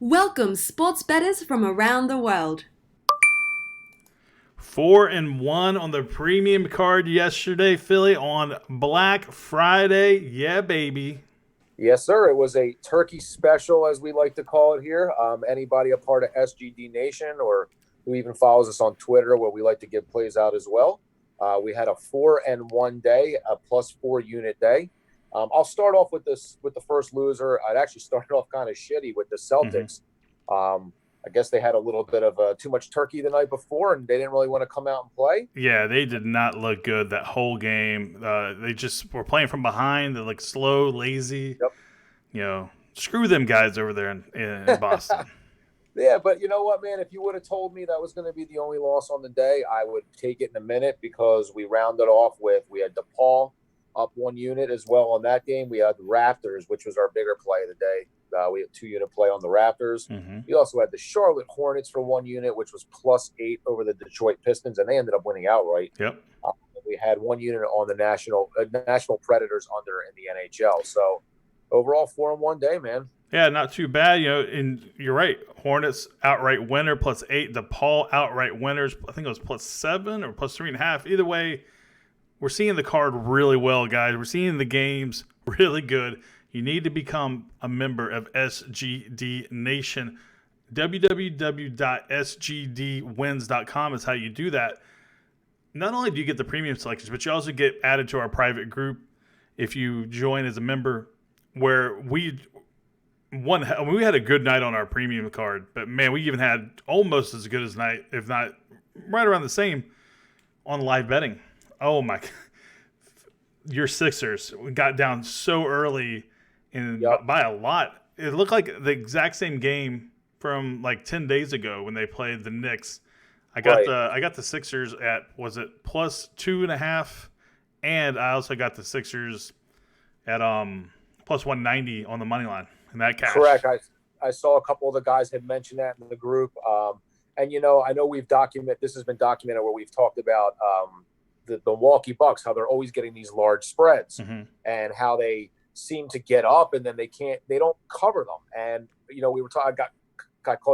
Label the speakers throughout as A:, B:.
A: Welcome, sports bettors from around the world.
B: 4-1 on the premium card yesterday, Philly, on Black Friday. Yeah, baby.
C: Yes, sir. It was a turkey special, as we like to call it here. Anybody a part of SGD Nation or who even follows us on Twitter, where we like to give plays out as well. We had a 4-1 day, a +4 unit day. I'll start off with the first loser. I'd actually started off kind of shitty with the Celtics. I guess they had a little bit of too much turkey the night before, and they didn't really want to come out and play.
B: Yeah, they did not look good that whole game. They just were playing from behind. They looked slow, lazy.
C: Yep.
B: Screw them guys over there in Boston.
C: Yeah, but you know what, man? If you would have told me that was going to be the only loss on the day, I would take it in a minute because we rounded off we had DePaul up 1 unit as well on that game. We had the Raptors, which was our bigger play of the day. We had 2-unit play on the Raptors. We also had the Charlotte Hornets for 1 unit, which was +8 over the Detroit Pistons, and they ended up winning outright.
B: Yep.
C: We had 1 unit on the National Predators under in the NHL. So overall, 4-1 day, man.
B: Yeah, not too bad. And you're right. Hornets outright winner +8. DePaul outright winners. I think it was +7 or +3.5. Either way, we're seeing the card really well, guys. We're seeing the games really good. You need to become a member of SGD Nation. www.sgdwins.com is how you do that. Not only do you get the premium selections, but you also get added to our private group if you join as a member, where we had a good night on our premium card, but man, we even had almost as good as night, if not right around the same, on live betting. Oh my! Your Sixers got down so early, and by a lot. It looked like the exact same game from like 10 days ago when they played the Knicks. I got the Sixers at, was it +2.5, and I also got the Sixers at +190 on the money line. And that cash.
C: Correct. I saw a couple of the guys had mentioned that in the group. And, I know this has been documented where we've talked about the Milwaukee Bucks, how they're always getting these large spreads and how they seem to get up and then they don't cover them. And, we were talking, got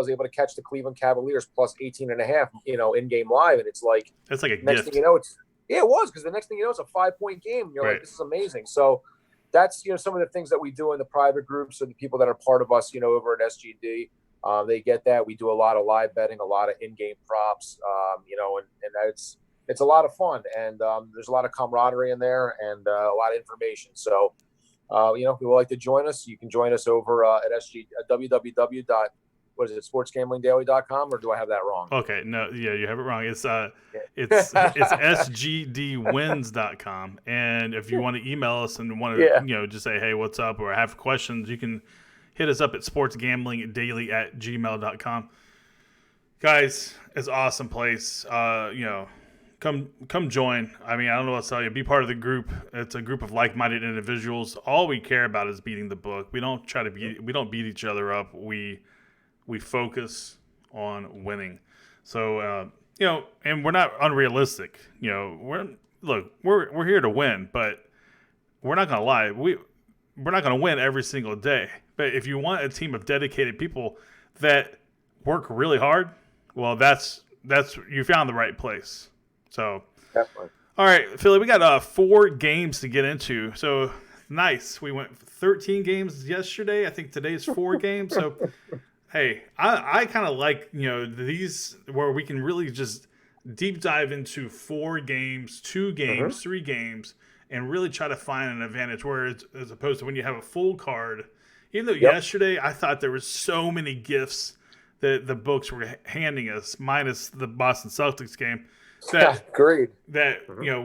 C: able to catch the Cleveland Cavaliers +18.5, in game live. And it's like
B: a
C: next
B: gift.
C: thing you know, it was, because the next thing you know, it's a 5-point game. And you're like, this is amazing. So that's, some of the things that we do in the private groups, and the people that are part of us, over at SGD, they get that. We do a lot of live betting, a lot of in-game props, and it's a lot of fun. And there's a lot of camaraderie in there and a lot of information. So, if you would like to join us, you can join us over at www. What is it, sportsgamblingdaily.com, or do I have that wrong?
B: Okay, no, yeah, you have it wrong. It's sgdwins.com. And if you want to email us and want to, just say, hey, what's up, or have questions, you can hit us up at sportsgamblingdaily@gmail.com. Guys, it's an awesome place. Come join. I mean, I don't know what to tell you. Be part of the group. It's a group of like-minded individuals. All we care about is beating the book. We don't beat each other up. We focus on winning. So, and we're not unrealistic. We're here to win, but we're not going to lie. We're not going to win every single day. But if you want a team of dedicated people that work really hard, well, that's you found the right place. So,
C: definitely.
B: All right, Philly, we got 4 games to get into. So nice. We went 13 games yesterday. I think today's 4 games. So. Hey, I kind of like, these where we can really just deep dive into 4 games, 2 games, 3 games, and really try to find an advantage, where as opposed to when you have a full card. Even though yesterday I thought there was so many gifts that the books were handing us, minus the Boston Celtics game, that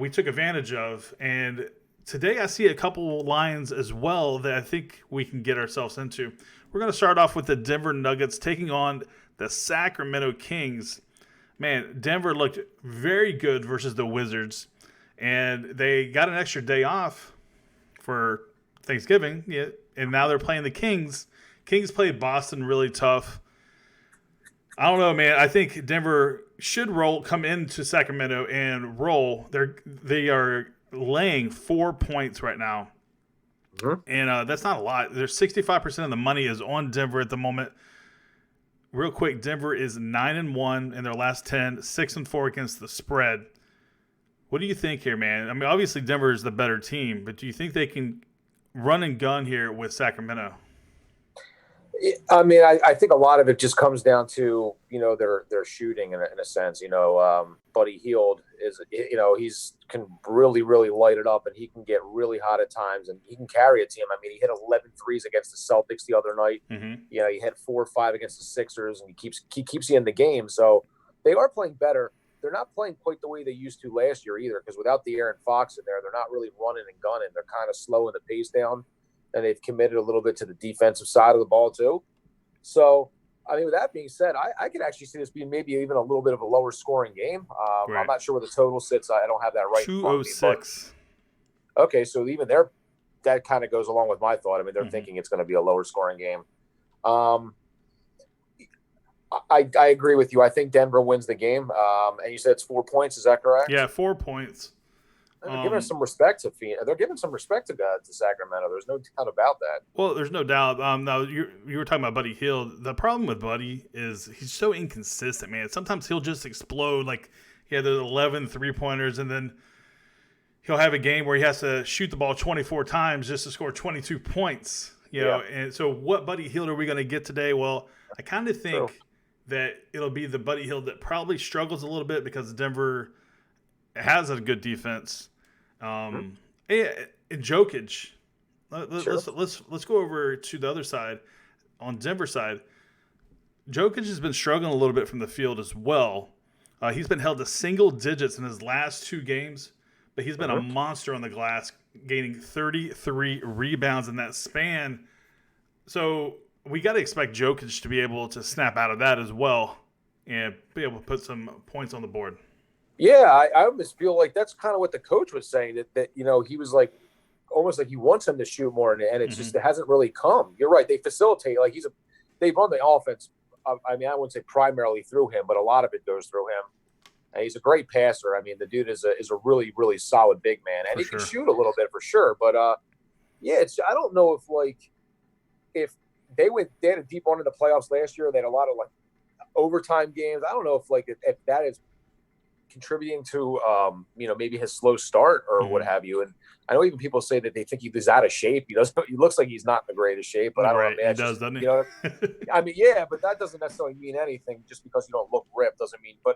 B: we took advantage of. And today I see a couple lines as well that I think we can get ourselves into. We're going to start off with the Denver Nuggets taking on the Sacramento Kings. Man, Denver looked very good versus the Wizards, and they got an extra day off for Thanksgiving, and now they're playing the Kings. Kings played Boston really tough. I don't know, man. I think Denver should come into Sacramento and roll. They are laying 4 points right now. And that's not a lot. There's 65% of the money is on Denver at the moment. real quick, Denver is 9-1 in their last 10, 6-4 against the spread. What do you think here, man? I mean, obviously Denver is the better team, but do you think they can run and gun here with Sacramento?
C: I mean, I think a lot of it just comes down to, their shooting in a sense. Buddy Hield he's can really, really light it up, and he can get really hot at times, and he can carry a team. I mean, he hit 11 threes against the Celtics the other night.
B: Mm-hmm.
C: He hit 4 or 5 against the Sixers, and he keeps you in the game. So they are playing better. They're not playing quite the way they used to last year either, because without the Aaron Fox in there, they're not really running and gunning. They're kind of slowing the pace down, and they've committed a little bit to the defensive side of the ball too. So, I mean, with that being said, I could actually see this being maybe even a little bit of a lower scoring game.
B: Right.
C: I'm not sure where the total sits. I don't have that right.
B: 206.
C: Okay, so even there, that kind of goes along with my thought. I mean, they're thinking it's going to be a lower scoring game. I agree with you. I think Denver wins the game. And you said it's 4 points. Is that correct?
B: Yeah, 4 points.
C: They're giving some respect to Phoenix. They're giving some respect to Sacramento. There's no doubt about that.
B: Well, there's no doubt. Now you were talking about Buddy Hield. The problem with Buddy is he's so inconsistent, man. Sometimes he'll just explode. Like he had those 11 3-pointers, and then he'll have a game where he has to shoot the ball 24 times just to score 22 points. You know, and so what Buddy Hield are we going to get today? Well, I kind of think that it'll be the Buddy Hield that probably struggles a little bit because Denver has a good defense. And Jokic. Let's go over to the other side. On Denver side, Jokic has been struggling a little bit from the field as well. He's been held to single digits in his last 2 games, but he's been a monster on the glass, gaining 33 rebounds in that span. So we got to expect Jokic to be able to snap out of that as well and be able to put some points on the board.
C: Yeah, I almost feel like that's kind of what the coach was saying, that he was like almost like he wants him to shoot more, and it just it hasn't really come. You're right. They facilitate, like they run the offense. I mean, I wouldn't say primarily through him, but a lot of it goes through him. And he's a great passer. I mean, the dude is a really, really solid big man, and he can shoot a little bit for sure. But I don't know if they had a deep run in the playoffs last year. They had a lot of like overtime games. I don't know if that is contributing to maybe his slow start or what have you. And I know even people say that they think he's out of shape. He looks like he's not in the greatest shape, but I don't know. Man,
B: he does, doesn't he?
C: I mean, yeah, but that doesn't necessarily mean anything. Just because you don't look ripped doesn't mean. But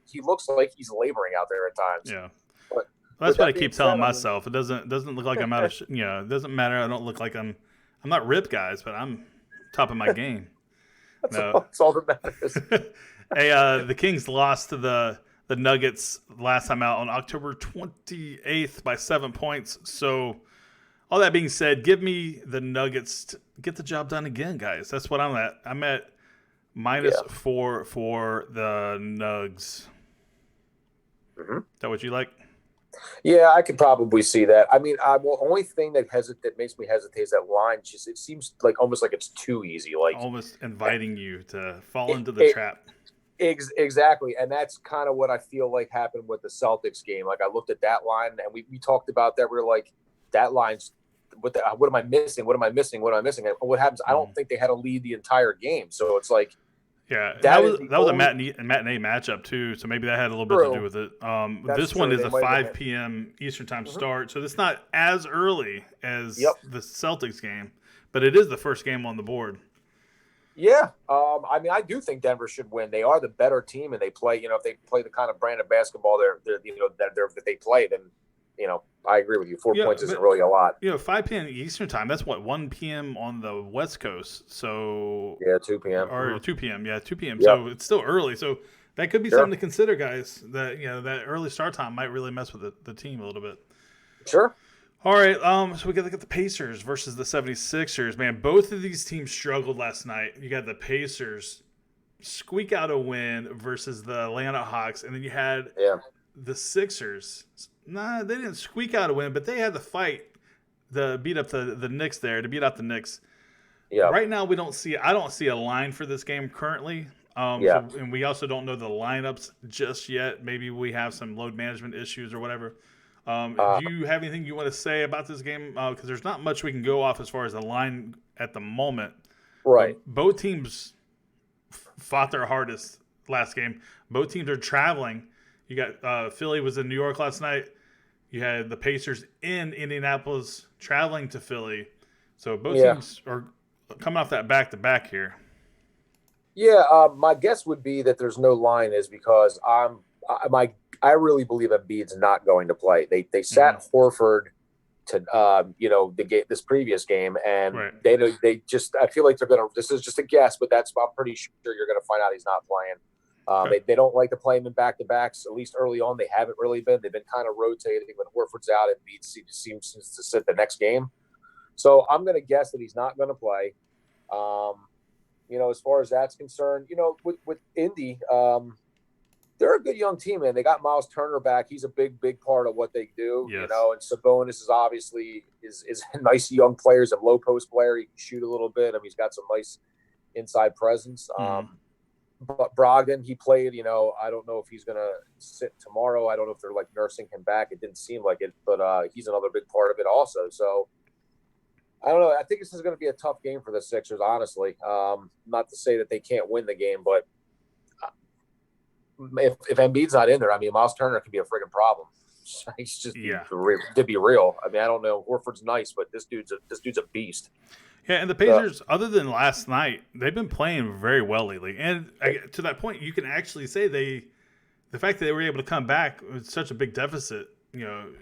C: he looks like he's laboring out there at times.
B: Yeah.
C: But
B: that's what I keep telling myself. It doesn't look like I'm out of it doesn't matter. I don't look like I'm not ripped, guys, but I'm top of my game.
C: That's all that matters.
B: Hey, the Kings lost to the Nuggets last time out on October 28th by 7 points. So all that being said, give me the Nuggets to get the job done again, guys. That's what I'm at. I'm at -4 for the Nugs.
C: Mm-hmm.
B: Is that what you like?
C: Yeah, I could probably see that. I mean, the only thing that makes me hesitate is that line. Just it seems like almost like it's too easy, like
B: almost inviting you to fall into the trap.
C: Exactly, and that's kind of what I feel like happened with the Celtics game. Like I looked at that line, and we talked about that. We were like, that line's what am I missing? What am I missing? What am I missing? And what happens? I don't think they had to lead the entire game, so it's like.
B: Yeah, that was a matinee matchup too, so maybe that had a little bit to do with it. This one is a 5 p.m. Eastern time start, so it's not as early as the Celtics game, but it is the first game on the board.
C: Yeah, I mean, I do think Denver should win. They are the better team, and they play. If they play the kind of brand of basketball that they play, then I agree with you. 4 points isn't really a lot.
B: 5 p.m. Eastern time. That's 1 p.m. on the West Coast. So
C: 2 p.m.
B: or 2 p.m. Yeah, 2 p.m.
C: Yep.
B: So it's still early. So that could be something to consider, guys. That that early start time might really mess with the team a little bit.
C: Sure.
B: All right. So we got to look at the Pacers versus the 76ers. Man, both of these teams struggled last night. You got the Pacers squeak out a win versus the Atlanta Hawks, and then you had the Sixers. Nah, they didn't squeak out a win, but they had to fight to beat up the Knicks there, to beat out the Knicks. Yeah. Right now, I don't see a line for this game currently. And we also don't know the lineups just yet. Maybe we have some load management issues or whatever. Do you have anything you want to say about this game? Because there's not much we can go off as far as the line at the moment.
C: Right.
B: Both teams fought their hardest last game. Both teams are traveling. You got Philly was in New York last night. You had the Pacers in Indianapolis traveling to Philly. So both teams are coming off that back-to-back here.
C: Yeah, my guess would be that there's no line is because I really believe Embiid's not going to play. They sat Horford to this previous game, and they just I feel like they're gonna. This is just a guess, but I'm pretty sure you're gonna find out he's not playing. They don't like to play him in back-to-backs. At least early on, they haven't really been. They've been kind of rotating. When Horford's out, Embiid seems to sit the next game. So I'm going to guess that he's not going to play. As far as that's concerned, with Indy, they're a good young team, man. They got Miles Turner back. He's a big and what they do,
B: yes.
C: And Sabonis is obviously is a nice young player. He's a low post player. He can shoot a little bit. I mean, he's got some nice inside presence. But Brogdon, he played, I don't know if he's going to sit tomorrow. I don't know if they're like nursing him back. It didn't seem like it, but he's another big part of it also. So, I don't know. I think this is going to be a tough game for the Sixers, honestly. Not to say that they can't win the game, but if Embiid's not in there, I mean, Miles Turner can be a friggin' problem. He's just to be real. I mean, I don't know. Horford's nice, but this dude's a beast.
B: Yeah, and the Pacers, other than last night, they've been playing very well lately. And to that point, you can actually say the fact that they were able to come back with such a big deficit,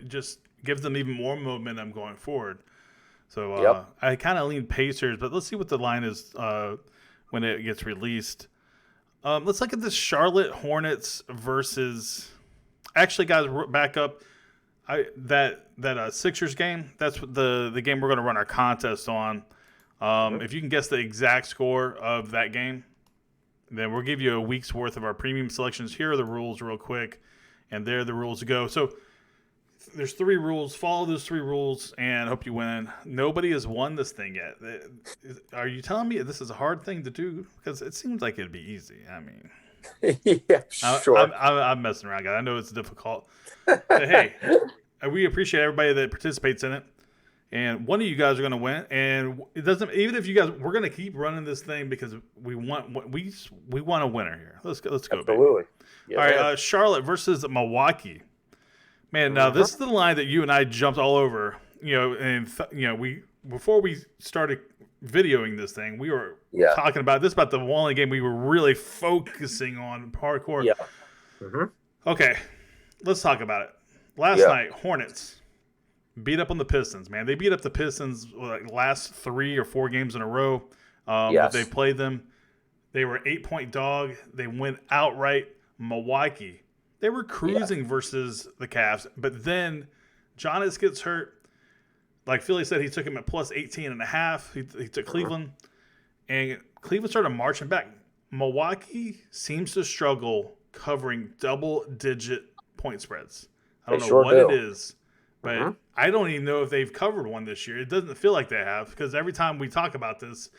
B: just gives them even more momentum going forward. So I kind of lean Pacers, but let's see what the line is when it gets released. Let's look at this Charlotte Hornets versus. Actually, guys, back up. That Sixers game. That's the game we're going to run our contest on. If you can guess the exact score of that game, then we'll give you a week's worth of our premium selections. Here are the rules, real quick, and there are the rules to go. So. There's 3 rules. Follow those 3 rules and hope you win. Nobody has won this thing yet. Are you telling me this is a hard thing to do? Because it seems like it'd be easy. I mean,
C: yeah, sure.
B: I'm messing around, guys. I know it's difficult. But hey, we appreciate everybody that participates in it. And one of you guys are going to win. And it doesn't. Even if you guys, we're going to keep running this thing because we want a winner here. Let's go.
C: Absolutely.
B: Yeah, all right. Charlotte versus Milwaukee. Man, now this is the line that you and I jumped all over, we before we started videoing this thing, we were talking about this about the only game we were really focusing on hardcore.
C: Yeah.
B: Okay, let's talk about it. Last night, Hornets beat up on the Pistons. Man, they beat up the Pistons like last 3 or 4 games in a row that they played them. They were 8-point dog. They went outright. Milwaukee. They were cruising versus the Cavs, but then Giannis gets hurt. Like Philly said, he took him at plus 18.5. He took Cleveland, and Cleveland started marching back. Milwaukee seems to struggle covering double-digit point spreads. I don't know what it is, but I don't even know if they've covered one this year. It doesn't feel like they have because every time we talk about this,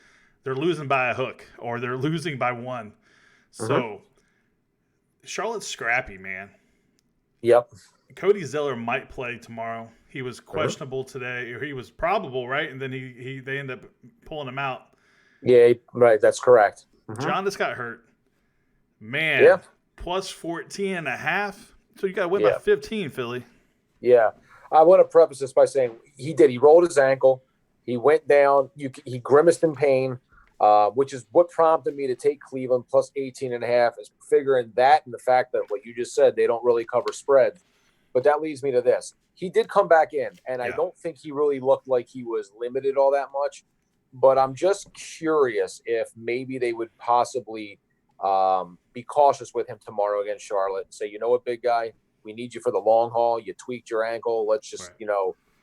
B: they're losing by a hook or they're losing by 1. So Charlotte's scrappy, man.
C: Yep.
B: Cody Zeller might play tomorrow. He was questionable today, or he was probable, right? And then they end up pulling him out.
C: Yeah, right. That's correct.
B: Giannis got hurt. Man, plus 14.5. So you got to win by 15, Philly.
C: Yeah. I want to preface this by saying he did. He rolled his ankle. He went down. He grimaced in pain. Which is what prompted me to take Cleveland plus 18.5 is figuring that and the fact that what you just said, they don't really cover spreads. But that leads me to this. He did come back in, and I don't think he really looked like he was limited all that much. But I'm just curious if maybe they would possibly be cautious with him tomorrow against Charlotte and say, you know what, big guy, we need you for the long haul. You tweaked your ankle. Let's just,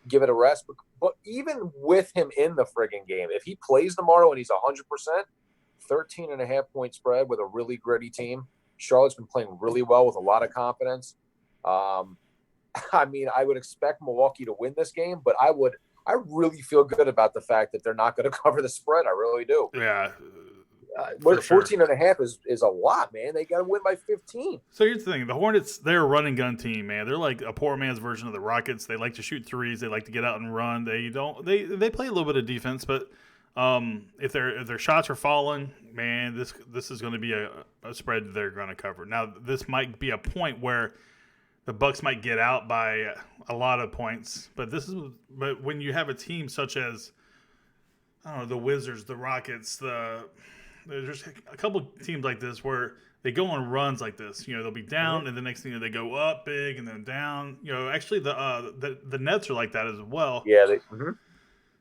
C: give it a rest. But even with him in the friggin' game, if he plays tomorrow and he's 100%, 13.5 point spread with a really gritty team. Charlotte's been playing really well with a lot of confidence. I mean, I would expect Milwaukee to win this game, but I really feel good about the fact that they're not going to cover the spread. I really do.
B: Yeah.
C: 14.5 is a lot, man. They got to win by 15.
B: So here's the thing. The Hornets, they're a run and gun team, man. They're like a poor man's version of the Rockets. They like to shoot threes. They like to get out and run. They play a little bit of defense, but If their shots are falling, man, this is going to be a spread they're going to cover. Now, this might be a point where the Bucks might get out by a lot of points, but when you have a team such as, I don't know, the Wizards, the Rockets, there's a couple teams like this where they go on runs like this. They'll be down, and the next thing they go up big and then down. Actually the Nets are like that as well.
C: Yeah.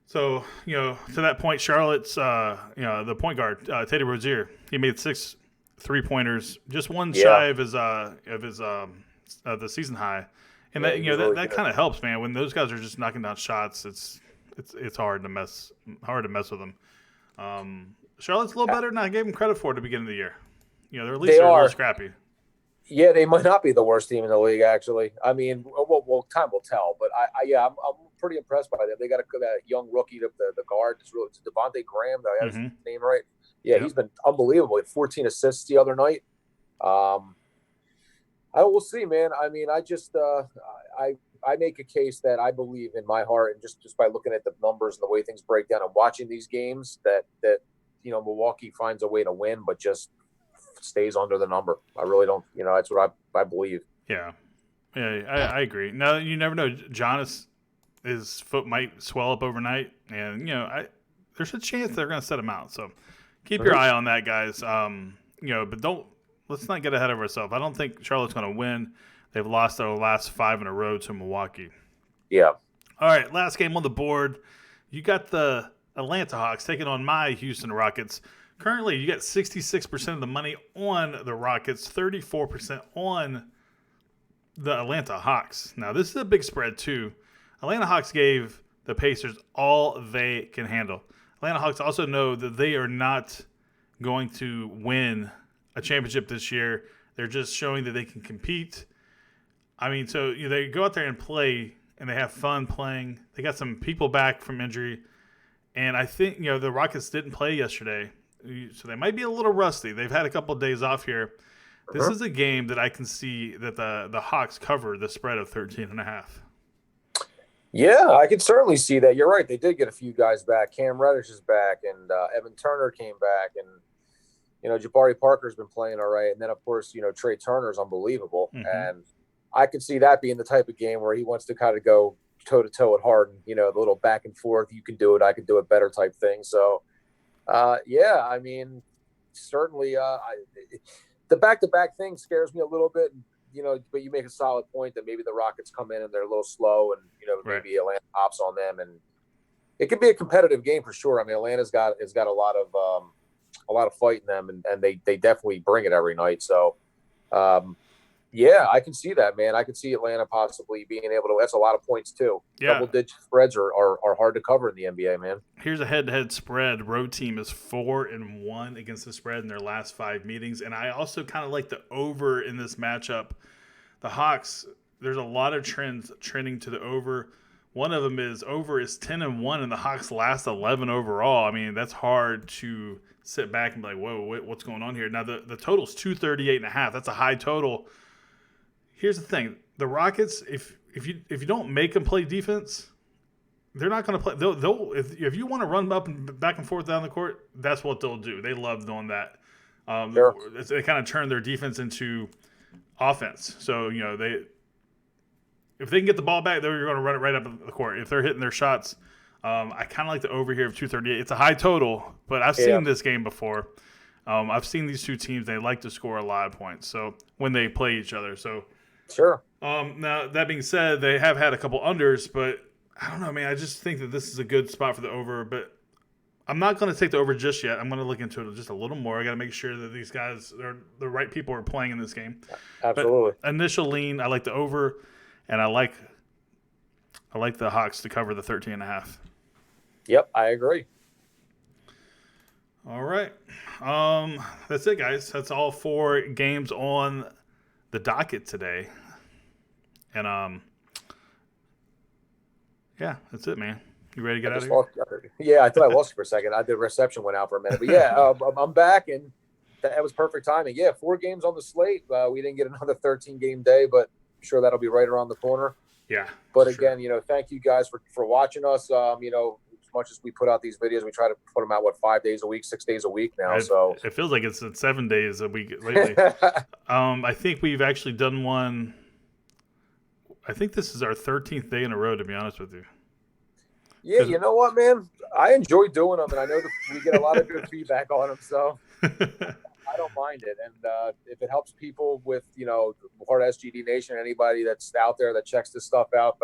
B: So, to that point, Charlotte's, the point guard, Teddy Rozier, he made 6 3-pointers, just one shy of his the season high, and that kind of helps, man. When those guys are just knocking down shots, it's hard to mess with them. Charlotte's a little better than I gave them credit for at the beginning of the year. They're at least a little scrappy.
C: Yeah, they might not be the worst team in the league, actually. I mean, well time will tell, but I'm pretty impressed by them. They got that young rookie, the guard. It's Devontae Graham. I got his name right. Yeah, he's been unbelievable. He had 14 assists the other night. I will see, man. I mean, I just I make a case that I believe in my heart, and just by looking at the numbers and the way things break down and watching these games, that Milwaukee finds a way to win, but just stays under the number. I really don't. That's what I believe.
B: Yeah, I agree. Now, you never know. His foot might swell up overnight, and there's a chance they're going to set him out. So keep your eye on that, guys. But let's not get ahead of ourselves. I don't think Charlotte's going to win. They've lost their last 5 in a row to Milwaukee.
C: Yeah.
B: All right, last game on the board. You got the Atlanta Hawks taking on my Houston Rockets. Currently, you got 66% of the money on the Rockets, 34% on the Atlanta Hawks. Now, this is a big spread, too. Atlanta Hawks gave the Pacers all they can handle. Atlanta Hawks also know that they are not going to win a championship this year. They're just showing that they can compete. I mean, so they go out there and play, and they have fun playing. They got some people back from injury. And I think, the Rockets didn't play yesterday, so they might be a little rusty. They've had a couple of days off here. This is a game that I can see that the Hawks cover the spread of 13.5.
C: Yeah, I can certainly see that. You're right. They did get a few guys back. Cam Reddish is back, and Evan Turner came back, and Jabari Parker's been playing all right. And then, of course, Trey Turner's unbelievable. Mm-hmm. And I could see that being the type of game where he wants to kind of go toe-to-toe at Harden, the little back and forth, you can do it, I can do it better type thing. So, I mean, certainly the back-to-back thing scares me a little bit, but you make a solid point that maybe the Rockets come in and they're a little slow and, maybe Atlanta hops on them. And it could be a competitive game for sure. I mean, Atlanta's got a lot of fight in them, and they definitely bring it every night. So, I can see that, man. I can see Atlanta possibly being able to. That's a lot of points too.
B: Yeah.
C: Double-digit spreads are hard to cover in the NBA, man.
B: Here's a head-to-head spread. Road team is 4-1 against the spread in their last 5 meetings, and I also kind of like the over in this matchup. The Hawks, there's a lot of trends trending to the over. One of them is over is 10-1 in the Hawks' last 11 overall. I mean, that's hard to sit back and be like, whoa, what's going on here? Now the total's 238.5. That's a high total. Here's the thing: the Rockets, if you don't make them play defense, they're not going to play. They'll if you want to run up and back and forth down the court, that's what they'll do. They love doing that.
C: Sure.
B: They kind of turn their defense into offense. So if they can get the ball back, they're going to run it right up the court. If they're hitting their shots, I kind of like the over here of 238. It's a high total, but I've seen this game before. I've seen these two teams. They like to score a lot of points. So when they play each other, so.
C: Sure.
B: Now, that being said, they have had a couple unders, but I don't know, man. I just think that this is a good spot for the over, but I'm not going to take the over just yet. I'm going to look into it just a little more. I got to make sure that these guys, the right people are playing in this game.
C: Absolutely.
B: But initial lean, I like the over, and I like the Hawks to cover the 13.5.
C: Yep, I agree.
B: All right. That's it, guys. That's all 4 games on the docket today. And that's it, man. You ready to get out of here?
C: Yeah, I thought I lost you for a second. The reception went out for a minute, but I'm back, and that was perfect timing. 4 games on the slate. We didn't get another 13-game day, but I'm sure that'll be right around the corner.
B: Yeah.
C: But again, thank you guys for watching us. much as we put out these videos, we try to put them out 5 days a week, 6 days a week now. So
B: it feels like it's 7 days a week lately. I think we've actually done one. I think this is our 13th day in a row, to be honest with you.
C: Yeah, you know what, man? I enjoy doing them, and I know that we get a lot of good feedback on them. So I don't mind it. And if it helps people with, Hard SGD Nation, anybody that's out there that checks this stuff out,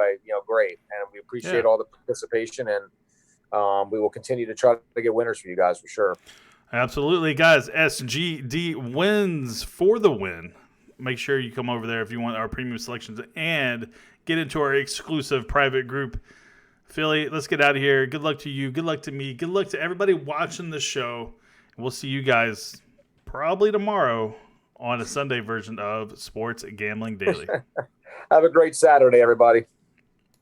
C: great. And we appreciate all the participation, and we will continue to try to get winners for you guys for sure.
B: Absolutely, guys. SGD wins for the win. Make sure you come over there if you want our premium selections and get into our exclusive private group. Philly, let's get out of here. Good luck to you. Good luck to me. Good luck to everybody watching the show. We'll see you guys probably tomorrow on a Sunday version of Sports Gambling Daily.
C: Have a great Saturday, everybody.